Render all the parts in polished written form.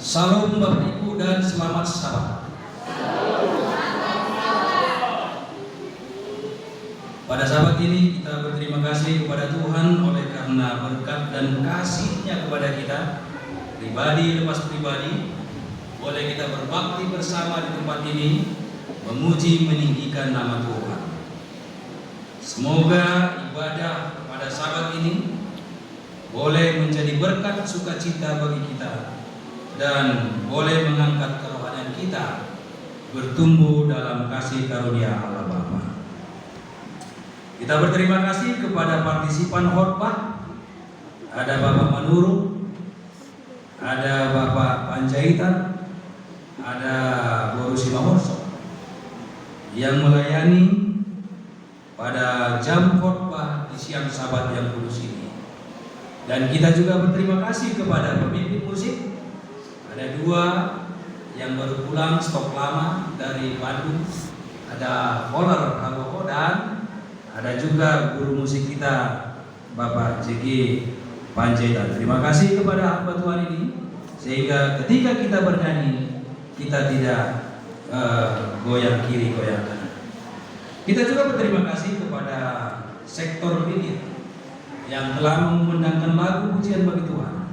Salam Bapak Ibu dan selamat sabat. Pada sabat ini kita berterima kasih kepada Tuhan oleh karena berkat dan kasih-Nya kepada kita, pribadi lepas pribadi, boleh kita berbakti bersama di tempat ini, memuji meninggikan nama Tuhan. Semoga ibadah pada sabat ini boleh menjadi berkat sukacita bagi kita dan boleh mengangkat kerohanian kita bertumbuh dalam kasih karunia Allah Bapa. Kita berterima kasih kepada partisipan khotbah. Ada Bapak Manuru, ada Bapak Panjaitan, ada Guru Simamorso yang melayani pada jam khotbah di siang sabat yang kudus ini. Dan kita juga berterima kasih kepada pemimpin musik. Ada dua yang baru pulang stok lama dari Bandung. Ada Holler Haloho dan ada juga guru musik kita Bapak JG Panjaitan. Terima kasih kepada hamba Tuhan ini, sehingga ketika kita bernyanyi kita tidak goyang kiri goyang kanan. Kita juga berterima kasih kepada sektor media yang telah mengundangkan lagu pujian bagi Tuhan.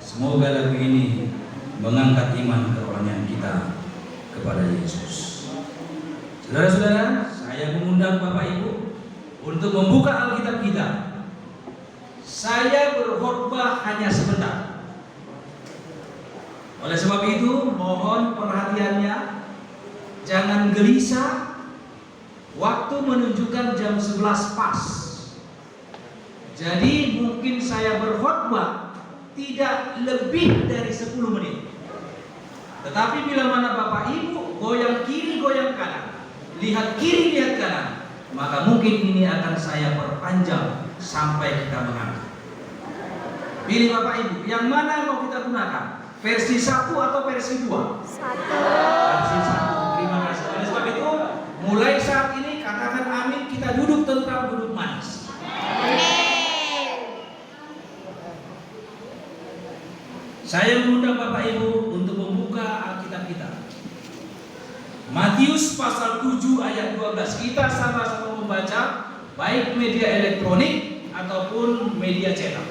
Semoga lagu ini mengangkat iman kerohanian kita kepada Yesus. Saudara-saudara, saya mengundang Bapak Ibu untuk membuka Alkitab kita. Saya berkhotbah hanya sebentar. Oleh sebab itu, mohon perhatiannya, jangan gelisah. Waktu menunjukkan jam 11 pas. Jadi mungkin saya berkhotbah tidak lebih dari 10 menit. Tetapi bila mana Bapak Ibu goyang kiri goyang kanan, lihat kiri lihat kanan, maka mungkin ini akan saya perpanjang sampai kita mengantuk. Pilih Bapak Ibu, yang mana mau kita gunakan? Versi 1 atau versi 2? 1. Versi 1. Terima kasih. Oleh sebab itu, mulai saat ini katakan amin, kita duduk tentram, duduk manis. Saya mengundang Bapak Ibu untuk membuka Alkitab kita. Matius pasal 7 ayat 12. Kita sama-sama membaca, baik media elektronik ataupun media cetak.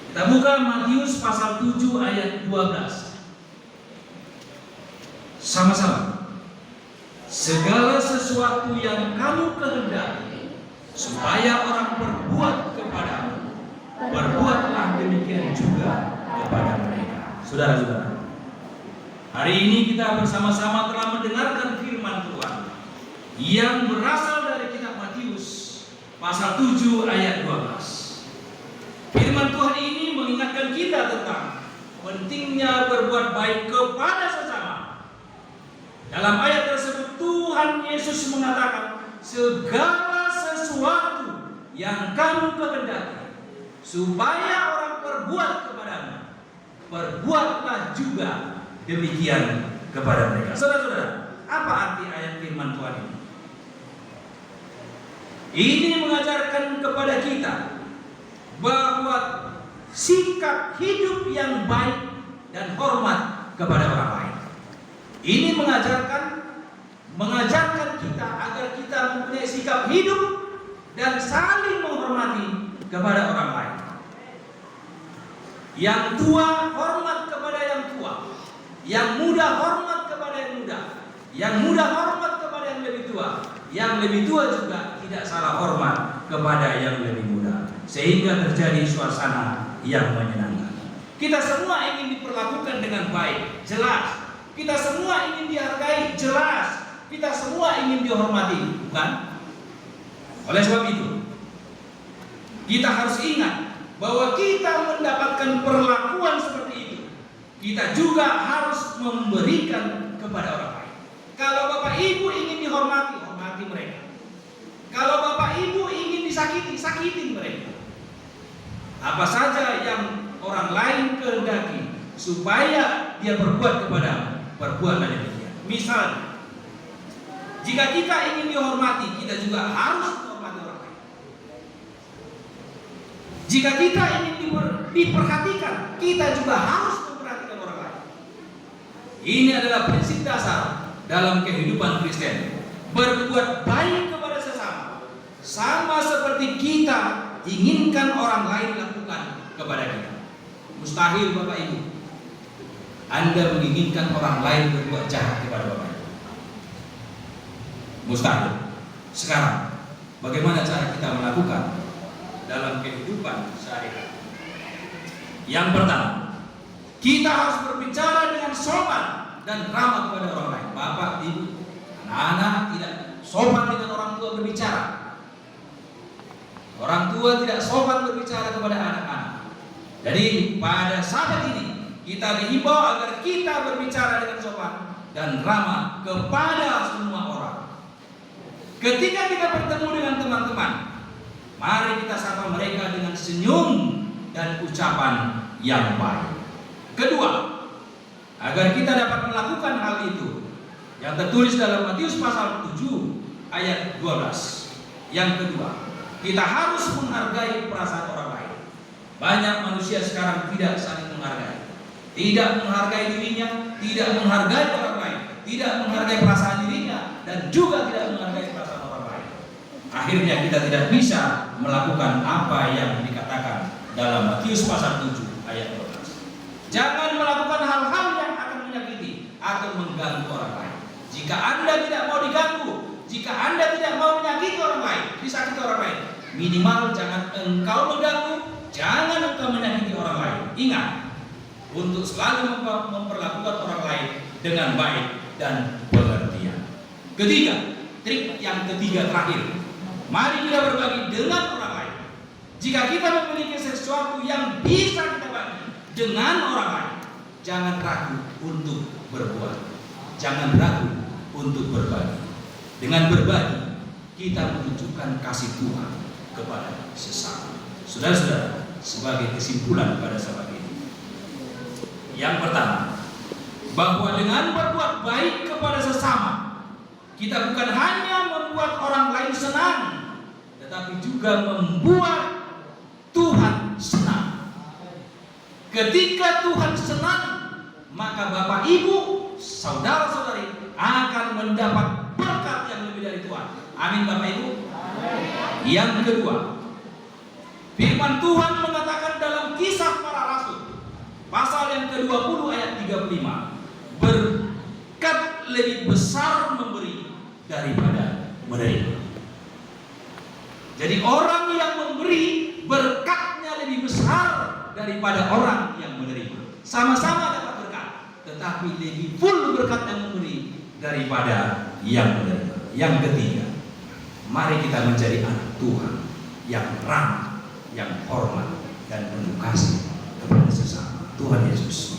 Kita buka Matius pasal 7 ayat 12. Sama-sama. Segala sesuatu yang kamu kehendaki supaya orang berbuat kepadamu, berbuatlah demikian juga kepada mereka. Saudara-saudara, hari ini kita bersama-sama telah mendengarkan firman Tuhan yang berasal dari kitab Matius pasal 7 ayat 12. Firman Tuhan ini mengingatkan kita tentang pentingnya berbuat baik kepada sesama. Dalam ayat tersebut Tuhan Yesus mengatakan, segala sesuatu yang kamu kehendaki supaya orang berbuat kepadamu, berbuatlah juga demikian kepada mereka. Saudara-saudara, apa arti ayat firman Tuhan ini? Ini mengajarkan kepada kita bahwa sikap hidup yang baik dan hormat kepada orang lain. Ini mengajarkan kita agar kita mempunyai sikap hidup dan saling menghormati kepada orang lain. Yang tua hormat kepada yang tua, yang muda hormat kepada yang muda, yang muda hormat kepada yang lebih tua, yang lebih tua juga tidak salah hormat kepada yang lebih muda, sehingga terjadi suasana yang menyenangkan. Kita semua ingin diperlakukan dengan baik, jelas. Kita semua ingin dihargai, jelas. Kita semua ingin dihormati, bukan? Oleh sebab itu, kita harus ingat bahwa kita mendapatkan perlakuan seperti itu, kita juga harus memberikan kepada orang lain. Kalau Bapak Ibu ingin dihormati, hormati mereka. Kalau Bapak Ibu ingin disakiti, sakiti mereka. Apa saja yang orang lain kehendaki supaya dia berbuat kepadamu, perbuatlah demikian. Misalnya, jika kita ingin dihormati, kita juga harus menghormati orang lain. Jika kita ingin diperhatikan, kita juga harus memperhatikan orang lain. Ini adalah prinsip dasar dalam kehidupan Kristen. Berbuat baik kepada sesama, sama seperti kita inginkan orang lain lakukan kepada kita. Mustahil Bapak Ibu Anda menginginkan orang lain berbuat jahat kepada Bapak Ibu. Mustahil. Sekarang, bagaimana cara kita melakukan dalam kehidupan sehari-hari? Yang pertama, kita harus berbicara dengan sopan dan ramah kepada orang lain. Bapak, Ibu, anak-anak tidak sopan dengan orang tua berbicara. Orang tua tidak sopan berbicara kepada anak-anak. Jadi pada saat ini kita dihimbau agar kita berbicara dengan sopan dan ramah kepada semua orang. Ketika kita bertemu dengan teman-teman, mari kita sapa mereka dengan senyum dan ucapan yang baik. Kedua, agar kita dapat melakukan hal itu yang tertulis dalam Matius pasal 7 ayat 12. Yang kedua, kita harus menghargai perasaan orang lain. Banyak manusia sekarang tidak saling menghargai, tidak menghargai dirinya, tidak menghargai orang lain, tidak menghargai perasaan dirinya, dan juga tidak menghargai perasaan orang lain. Akhirnya kita tidak bisa melakukan apa yang dikatakan dalam Matius pasal 7 ayat 12. Jangan melakukan hal-hal yang akan menyakiti atau mengganggu orang lain. Jika Anda tidak mau diganggu, jika Anda tidak mau menyakiti orang lain, disakiti orang lain, minimal jangan engkau mengganggu, jangan engkau menyakiti orang lain. Ingat, untuk selalu memperlakukan orang lain dengan baik dan pengertian. Ketiga, trik yang ketiga terakhir, mari kita berbagi dengan orang lain. Jika kita memiliki sesuatu yang bisa kita bagi dengan orang lain, jangan ragu untuk berbuat, jangan ragu untuk berbagi. Dengan berbagi, kita menunjukkan kasih Tuhan kepada sesama. Saudara-saudara, sebagai kesimpulan pada saat ini, yang pertama, bahwa dengan berbuat baik kepada sesama, kita bukan hanya membuat orang lain senang, tetapi juga membuat Tuhan senang. Ketika Tuhan senang, maka Bapak Ibu, saudara-saudari akan mendapat berkat yang lebih dari Tuhan. Amin Bapak Ibu. Yang kedua, firman Tuhan mengatakan dalam Kisah Para Rasul pasal yang ke-20 ayat 35, berkat lebih besar memberi daripada menerima. Jadi orang yang memberi berkatnya lebih besar daripada orang yang menerima. Sama-sama dapat berkat, tetapi lebih full berkat yang memberi daripada yang menerima. Yang ketiga, mari kita menjadi anak Tuhan yang ramah, yang hormat dan penuh kasih kepada sesama. Tuhan Yesus